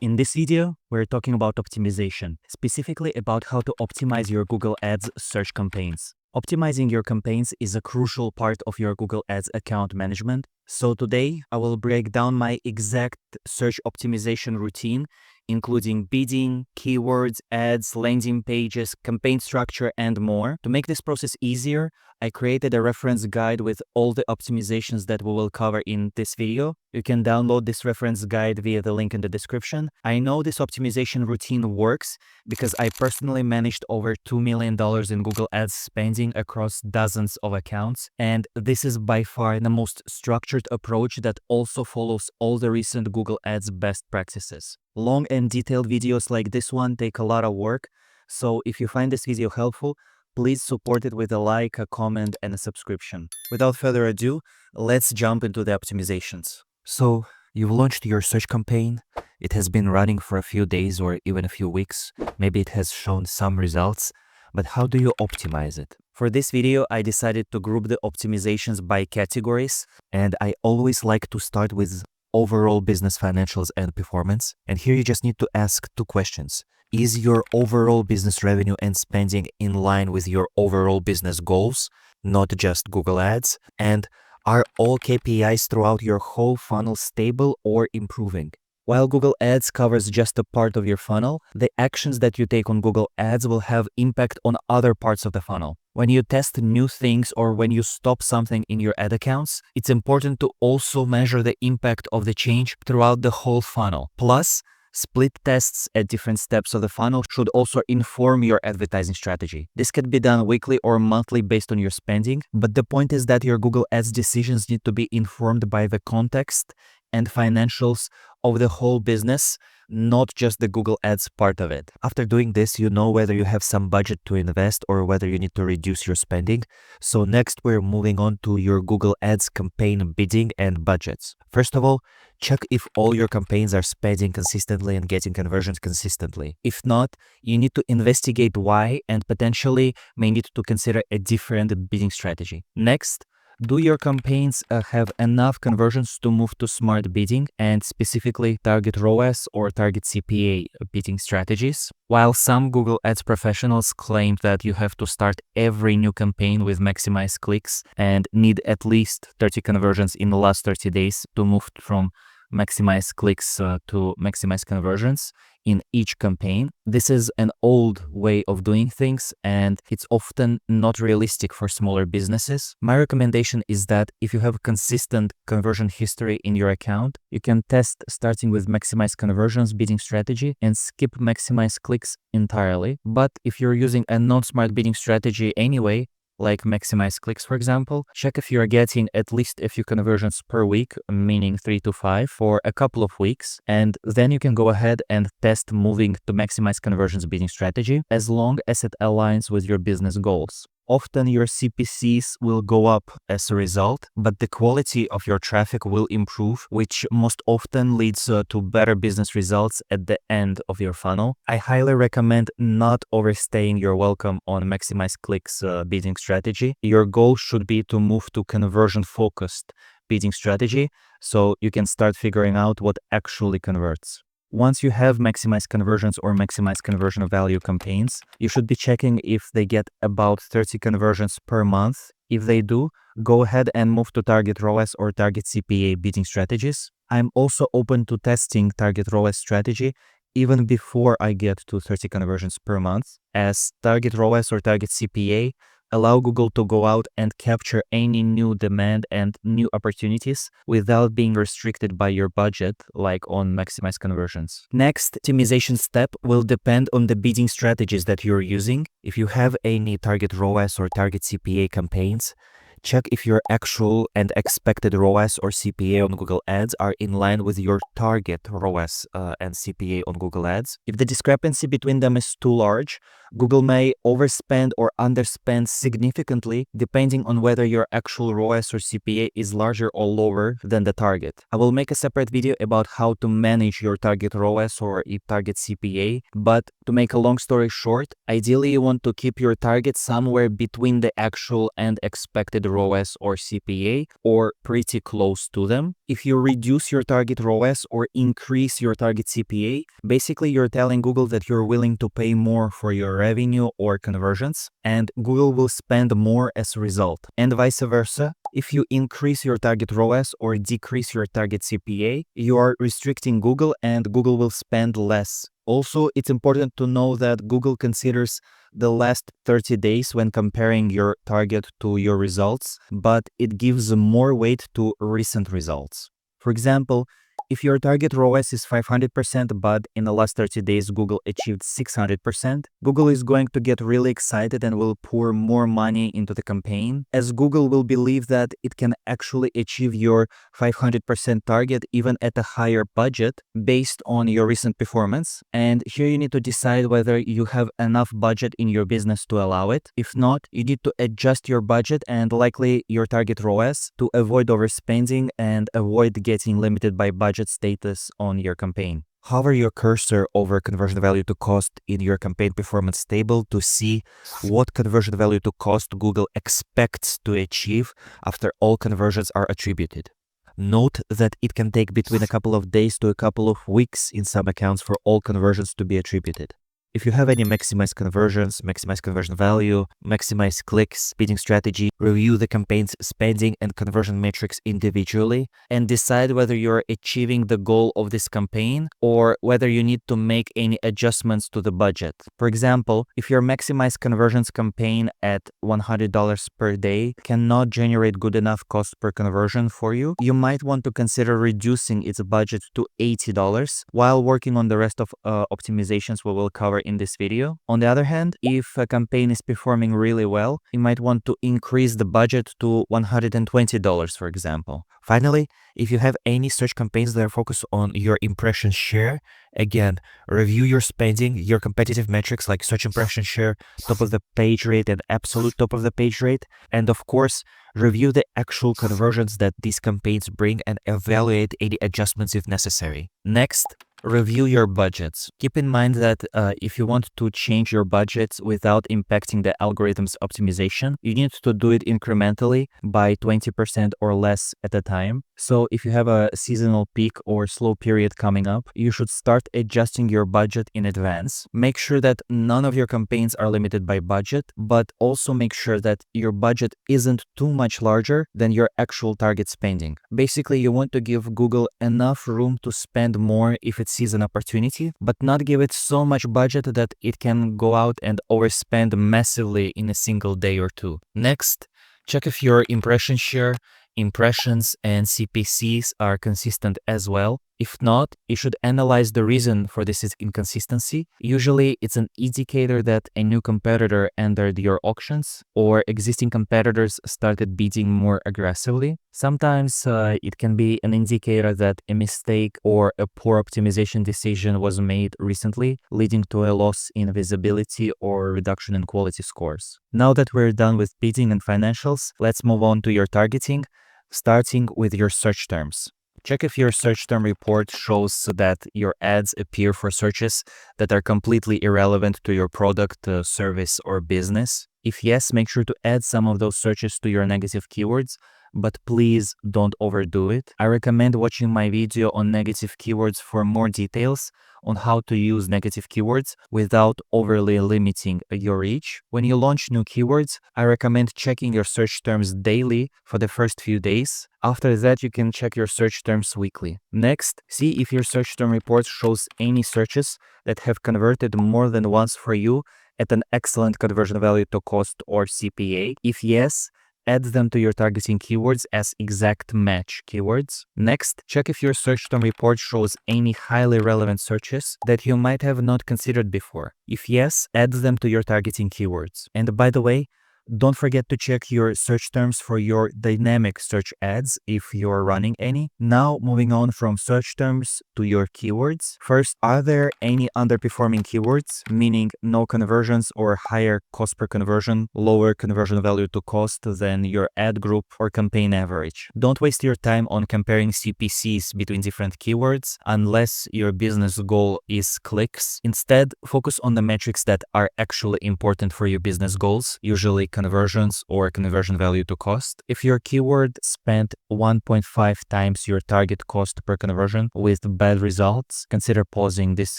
In this video, we're talking about optimization, specifically about how to optimize your Google Ads search campaigns. Optimizing your campaigns is a crucial part of your Google Ads account management. So today, I will break down my exact search optimization routine, including bidding, keywords, ads, landing pages, campaign structure, and more. To make this process easier, I created a reference guide with all the optimizations that we will cover in this video. You can download this reference guide via the link in the description. I know this optimization routine works because I personally managed over $2 million in Google Ads spending across dozens of accounts, and this is by far the most structured approach that also follows all the recent Google Ads best practices. Long and detailed videos like this one take a lot of work, so if you find this video helpful, please support it with a like, a comment, and a subscription. Without further ado, let's jump into the optimizations. So, you've launched your search campaign. It has been running for a few days or even a few weeks. Maybe it has shown some results, but how do you optimize it? For this video, I decided to group the optimizations by categories, and I always like to start with overall business financials and performance. And here you just need to ask two questions. Is your overall business revenue and spending in line with your overall business goals, not just Google Ads? And are all KPIs throughout your whole funnel stable or improving? While Google Ads covers just a part of your funnel, the actions that you take on Google Ads will have impact on other parts of the funnel. When you test new things or when you stop something in your ad accounts, it's important to also measure the impact of the change throughout the whole funnel. Plus, split tests at different steps of the funnel should also inform your advertising strategy. This can be done weekly or monthly based on your spending, but the point is that your Google Ads decisions need to be informed by the context and financials of the whole business, not just the Google Ads part of it. After doing this, you know whether you have some budget to invest or whether you need to reduce your spending. So next, we're moving on to your Google Ads campaign bidding and budgets. First of all, check if all your campaigns are spending consistently and getting conversions consistently. If not, you need to investigate why and potentially may need to consider a different bidding strategy. Next, do your campaigns have enough conversions to move to smart bidding and specifically target ROAS or target CPA bidding strategies? While some Google Ads professionals claim that you have to start every new campaign with maximize clicks and need at least 30 conversions in the last 30 days to move from maximize clicks to maximize conversions in each campaign. This is an old way of doing things and it's often not realistic for smaller businesses. My recommendation is that if you have consistent conversion history in your account, you can test starting with maximize conversions bidding strategy and skip maximize clicks entirely. But if you're using a non-smart bidding strategy anyway, like maximize clicks, for example, check if you're getting at least a few conversions per week, meaning 3 to 5 for a couple of weeks. And then you can go ahead and test moving to maximize conversions bidding strategy as long as it aligns with your business goals. Often your CPCs will go up as a result, but the quality of your traffic will improve, which most often leads to better business results at the end of your funnel. I highly recommend not overstaying your welcome on maximize clicks bidding strategy. Your goal should be to move to conversion focused bidding strategy so you can start figuring out what actually converts. Once you have maximize conversions or maximize conversion value campaigns, you should be checking if they get about 30 conversions per month. If they do, go ahead and move to target ROAS or target CPA bidding strategies. I'm also open to testing target ROAS strategy even before I get to 30 conversions per month, as target ROAS or target CPA allow Google to go out and capture any new demand and new opportunities without being restricted by your budget, like on maximize conversions. Next, optimization step will depend on the bidding strategies that you're using. If you have any target ROAS or target CPA campaigns, check if your actual and expected ROAS or CPA on Google Ads are in line with your target ROAS and CPA on Google Ads. If the discrepancy between them is too large, Google may overspend or underspend significantly depending on whether your actual ROAS or CPA is larger or lower than the target. I will make a separate video about how to manage your target ROAS or target CPA, but to make a long story short, ideally you want to keep your target somewhere between the actual and expected ROAS or CPA or pretty close to them. If you reduce your target ROAS or increase your target CPA, basically you're telling Google that you're willing to pay more for your revenue or conversions, and Google will spend more as a result. And vice versa, if you increase your target ROAS or decrease your target CPA, you are restricting Google and Google will spend less. Also, it's important to know that Google considers the last 30 days when comparing your target to your results, but it gives more weight to recent results. For example, if your target ROAS is 500%, but in the last 30 days Google achieved 600%, Google is going to get really excited and will pour more money into the campaign, as Google will believe that it can actually achieve your 500% target even at a higher budget based on your recent performance. And here you need to decide whether you have enough budget in your business to allow it. If not, you need to adjust your budget and likely your target ROAS to avoid overspending and avoid getting limited by budget status on your campaign. Hover your cursor over conversion value to cost in your campaign performance table to see what conversion value to cost Google expects to achieve after all conversions are attributed. Note that it can take between a couple of days to a couple of weeks in some accounts for all conversions to be attributed. If you have any maximize conversions, maximize conversion value, maximize clicks, bidding strategy, review the campaign's spending and conversion metrics individually and decide whether you're achieving the goal of this campaign or whether you need to make any adjustments to the budget. For example, if your maximize conversions campaign at $100 per day cannot generate good enough cost per conversion for you, you might want to consider reducing its budget to $80 while working on the rest of optimizations we will cover in this video. On the other hand, if a campaign is performing really well, you might want to increase the budget to $120, for example. Finally, if you have any search campaigns that are focused on your impression share, again, review your spending, your competitive metrics like search impression share, top of the page rate and absolute top of the page rate, and of course, review the actual conversions that these campaigns bring and evaluate any adjustments if necessary. Next, review your budgets. Keep in mind that if you want to change your budgets without impacting the algorithm's optimization, you need to do it incrementally by 20% or less at a time. So if you have a seasonal peak or slow period coming up, you should start adjusting your budget in advance. Make sure that none of your campaigns are limited by budget, but also make sure that your budget isn't too much larger than your actual target spending. Basically, you want to give Google enough room to spend more if it sees an opportunity, but not give it so much budget that it can go out and overspend massively in a single day or two. Next, check if your impression share, impressions, and CPCs are consistent as well. If not, you should analyze the reason for this inconsistency. Usually, it's an indicator that a new competitor entered your auctions or existing competitors started bidding more aggressively. Sometimes it can be an indicator that a mistake or a poor optimization decision was made recently, leading to a loss in visibility or reduction in quality scores. Now that we're done with bidding and financials, let's move on to your targeting, starting with your search terms. Check if your search term report shows that your ads appear for searches that are completely irrelevant to your product, service, or business. If yes, make sure to add some of those searches to your negative keywords, but please don't overdo it. I recommend watching my video on negative keywords for more details on how to use negative keywords without overly limiting your reach. When you launch new keywords, I recommend checking your search terms daily for the first few days. After that, you can check your search terms weekly. Next, see if your search term report shows any searches that have converted more than once for you at an excellent conversion value to cost or CPA. If yes, add them to your targeting keywords as exact match keywords. Next, check if your search term report shows any highly relevant searches that you might have not considered before. If yes, add them to your targeting keywords. And by the way, don't forget to check your search terms for your dynamic search ads if you're running any. Now, moving on from search terms to your keywords. First, are there any underperforming keywords, meaning no conversions or higher cost per conversion, lower conversion value to cost than your ad group or campaign average? Don't waste your time on comparing CPCs between different keywords unless your business goal is clicks. Instead, focus on the metrics that are actually important for your business goals, usually conversions or conversion value to cost. If your keyword spent 1.5 times your target cost per conversion with bad results, consider pausing this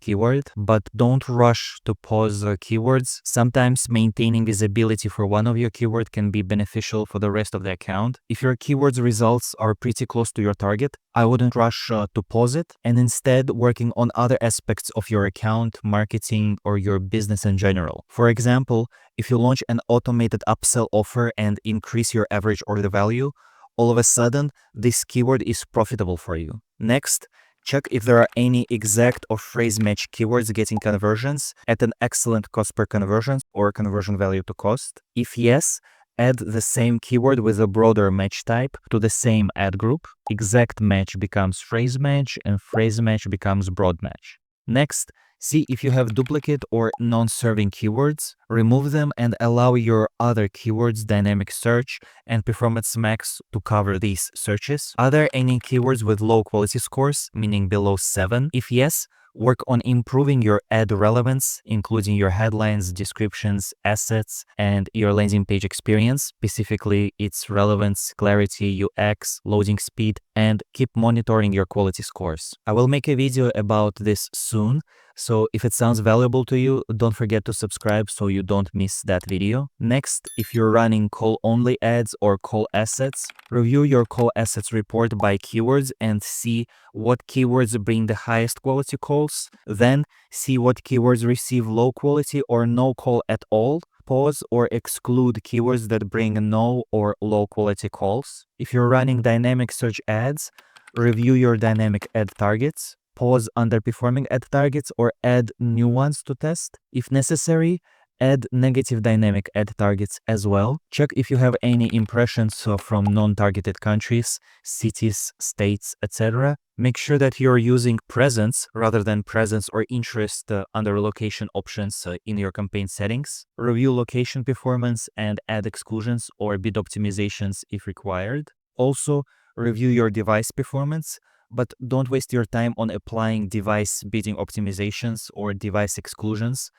keyword, but don't rush to pause keywords. Sometimes maintaining visibility for one of your keywords can be beneficial for the rest of the account. If your keyword's results are pretty close to your target, I wouldn't rush to pause it, and instead working on other aspects of your account, marketing, or your business in general. For example, if you launch an automated upsell offer and increase your average order value, all of a sudden, this keyword is profitable for you. Next, check if there are any exact or phrase match keywords getting conversions at an excellent cost per conversion or conversion value to cost. If yes, add the same keyword with a broader match type to the same ad group. Exact match becomes phrase match and phrase match becomes broad match. Next, see if you have duplicate or non-serving keywords, remove them and allow your other keywords, dynamic search and performance max, to cover these searches. Are there any keywords with low quality scores, meaning below 7? If yes, work on improving your ad relevance, including your headlines, descriptions, assets, and your landing page experience, specifically its relevance, clarity, UX, loading speed, and keep monitoring your quality scores. I will make a video about this soon, so if it sounds valuable to you, don't forget to subscribe so you don't miss that video. Next, if you're running call-only ads or call assets, review your call assets report by keywords and see what keywords bring the highest quality calls. Then, see what keywords receive low quality or no call at all. Pause or exclude keywords that bring no or low quality calls. If you're running dynamic search ads, review your dynamic ad targets. Pause underperforming ad targets or add new ones to test. If necessary, add negative dynamic ad targets as well. Check if you have any impressions from non-targeted countries, cities, states, etc. Make sure that you're using presence rather than presence or interest under location options in your campaign settings. Review location performance and add exclusions or bid optimizations if required. Also, review your device performance, but don't waste your time on applying device bidding optimizations or device exclusions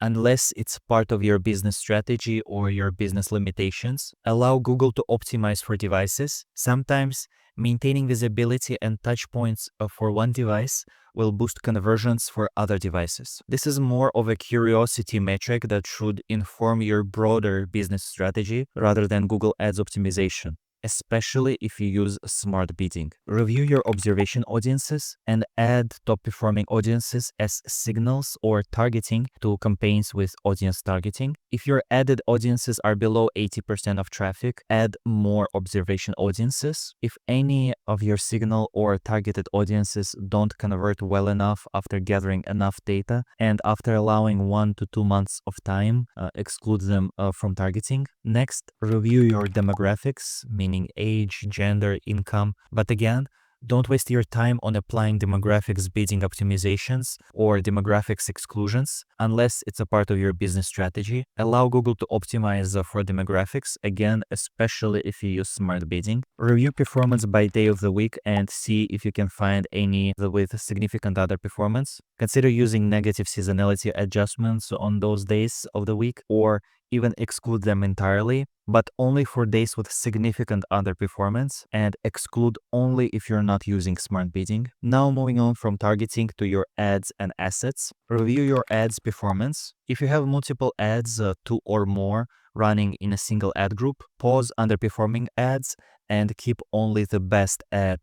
unless it's part of your business strategy or your business limitations. Allow Google to optimize for devices. Sometimes maintaining visibility and touch points for one device will boost conversions for other devices. This is more of a curiosity metric that should inform your broader business strategy rather than Google Ads optimization, especially if you use smart bidding. Review your observation audiences and add top performing audiences as signals or targeting to campaigns with audience targeting. If your added audiences are below 80% of traffic, add more observation audiences. If any of your signal or targeted audiences don't convert well enough after gathering enough data and after allowing 1 to 2 months of time, exclude them from targeting. Next, review your demographics, meaning age, gender, income. But again, don't waste your time on applying demographics bidding optimizations or demographics exclusions unless it's a part of your business strategy. Allow Google to optimize for demographics, again, especially if you use smart bidding. Review performance by day of the week and see if you can find any with significant underperformance. Consider using negative seasonality adjustments on those days of the week, or even exclude them entirely, but only for days with significant underperformance, and exclude only if you're not using smart bidding. Now moving on from targeting to your ads and assets. Review your ads performance. If you have multiple ads, 2 or more, running in a single ad group, pause underperforming ads and keep only the best ad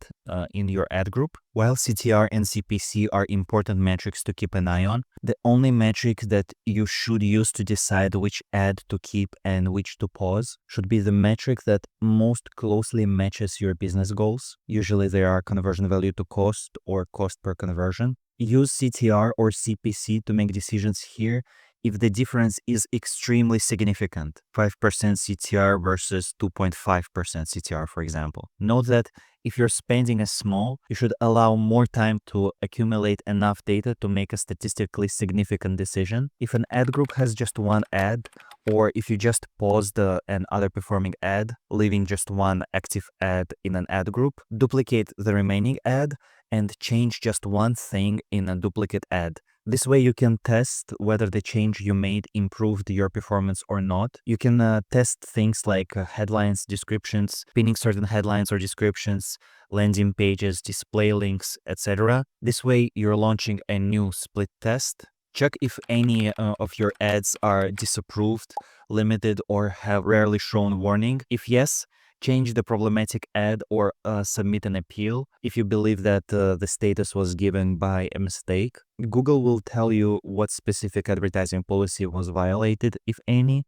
in your ad group. While CTR and CPC are important metrics to keep an eye on, the only metric that you should use to decide which ad to keep and which to pause should be the metric that most closely matches your business goals. Usually they are conversion value to cost or cost per conversion. Use CTR or CPC to make decisions here if the difference is extremely significant, 5% CTR versus 2.5% CTR, for example. Note that if you're spending a small, you should allow more time to accumulate enough data to make a statistically significant decision. If an ad group has just one ad, or if you just paused an underperforming ad, leaving just one active ad in an ad group, duplicate the remaining ad and change just one thing in a duplicate ad. This way you can test whether the change you made improved your performance or not. You can test things like headlines, descriptions, pinning certain headlines or descriptions, landing pages, display links, etc. This way you're launching a new split test. Check if any of your ads are disapproved, limited, or have rarely shown warning. If yes, change the problematic ad or submit an appeal if you believe that the status was given by a mistake. Google will tell you what specific advertising policy was violated, if any,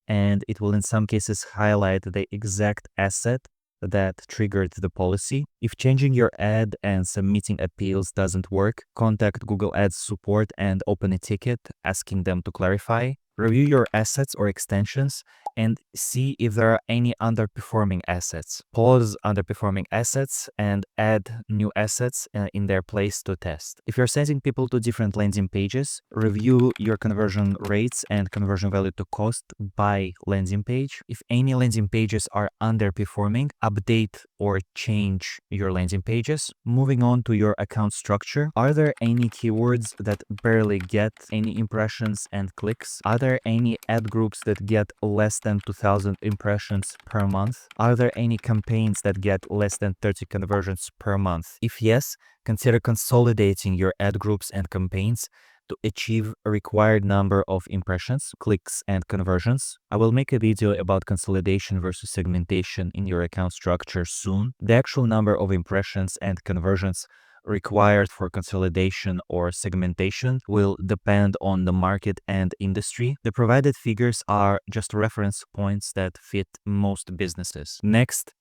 and it will in some cases highlight the exact asset that triggered the policy. If changing your ad and submitting appeals doesn't work, contact Google Ads support and open a ticket asking them to clarify. Review your assets or extensions and see if there are any underperforming assets. Pause underperforming assets and add new assets in their place to test. If you're sending people to different landing pages, review your conversion rates and conversion value to cost by landing page. If any landing pages are underperforming, update or change your landing pages. Moving on to your account structure, are there any keywords that barely get any impressions and clicks? Are there any ad groups that get less than 2,000 impressions per month? Are there any campaigns that get less than 30 conversions per month? If yes, consider consolidating your ad groups and campaigns to achieve a required number of impressions, clicks, and conversions. I will make a video about consolidation versus segmentation in your account structure soon. The actual number of impressions and conversions required for consolidation or segmentation will depend on the market and industry. The provided figures are just reference points that fit most businesses. Next,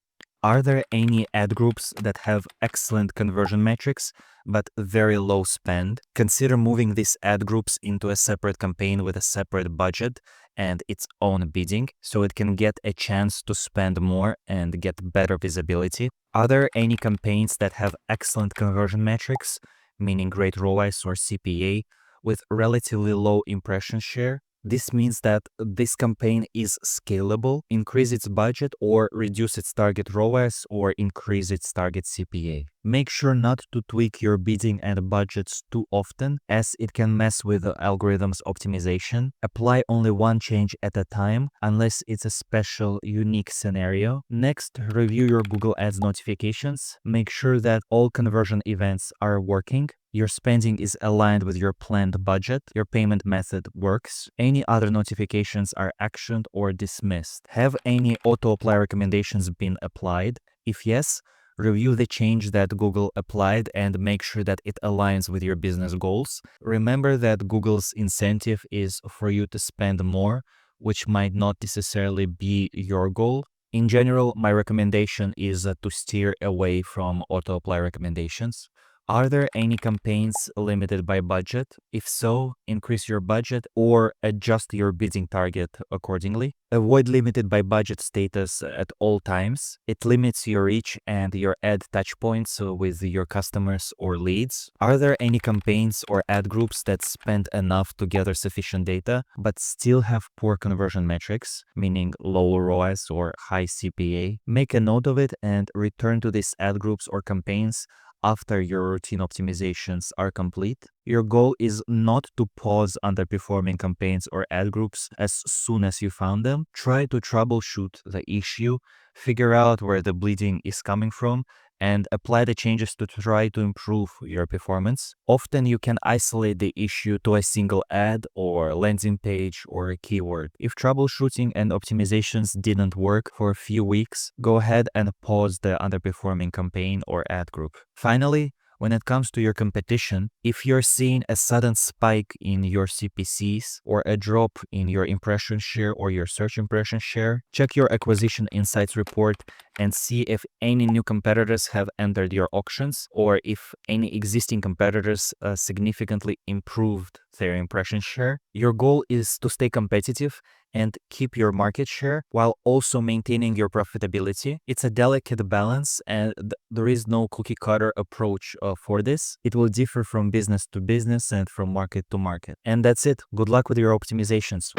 are there any ad groups that have excellent conversion metrics but very low spend? Consider moving these ad groups into a separate campaign with a separate budget and its own bidding so it can get a chance to spend more and get better visibility. Are there any campaigns that have excellent conversion metrics, meaning great ROAS or CPA, with relatively low impression share? This means that this campaign is scalable, increase its budget or reduce its target ROAS or increase its target CPA. Make sure not to tweak your bidding and budgets too often, as it can mess with the algorithm's optimization. Apply only one change at a time, unless it's a special, unique scenario. Next, review your Google Ads notifications. Make sure that all conversion events are working. Your spending is aligned with your planned budget, your payment method works, any other notifications are actioned or dismissed. Have any auto-apply recommendations been applied? If yes, review the change that Google applied and make sure that it aligns with your business goals. Remember that Google's incentive is for you to spend more, which might not necessarily be your goal. In general, my recommendation is to steer away from auto-apply recommendations. Are there any campaigns limited by budget? If so, increase your budget or adjust your bidding target accordingly. Avoid limited by budget status at all times. It limits your reach and your ad touchpoints with your customers or leads. Are there any campaigns or ad groups that spend enough to gather sufficient data but still have poor conversion metrics, meaning low ROAS or high CPA? Make a note of it and return to these ad groups or campaigns after your routine optimizations are complete. Your goal is not to pause underperforming campaigns or ad groups as soon as you found them. Try to troubleshoot the issue, figure out where the bleeding is coming from, and apply the changes to try to improve your performance. Often you can isolate the issue to a single ad or landing page or a keyword. If troubleshooting and optimizations didn't work for a few weeks, go ahead and pause the underperforming campaign or ad group. Finally, when it comes to your competition, if you're seeing a sudden spike in your CPCs or a drop in your impression share or your search impression share, check your acquisition insights report and see if any new competitors have entered your auctions or if any existing competitors significantly improved their impression share. Your goal is to stay competitive and keep your market share while also maintaining your profitability. It's a delicate balance and there is no cookie cutter approach for this. It will differ from business to business and from market to market. And that's it. Good luck with your optimizations.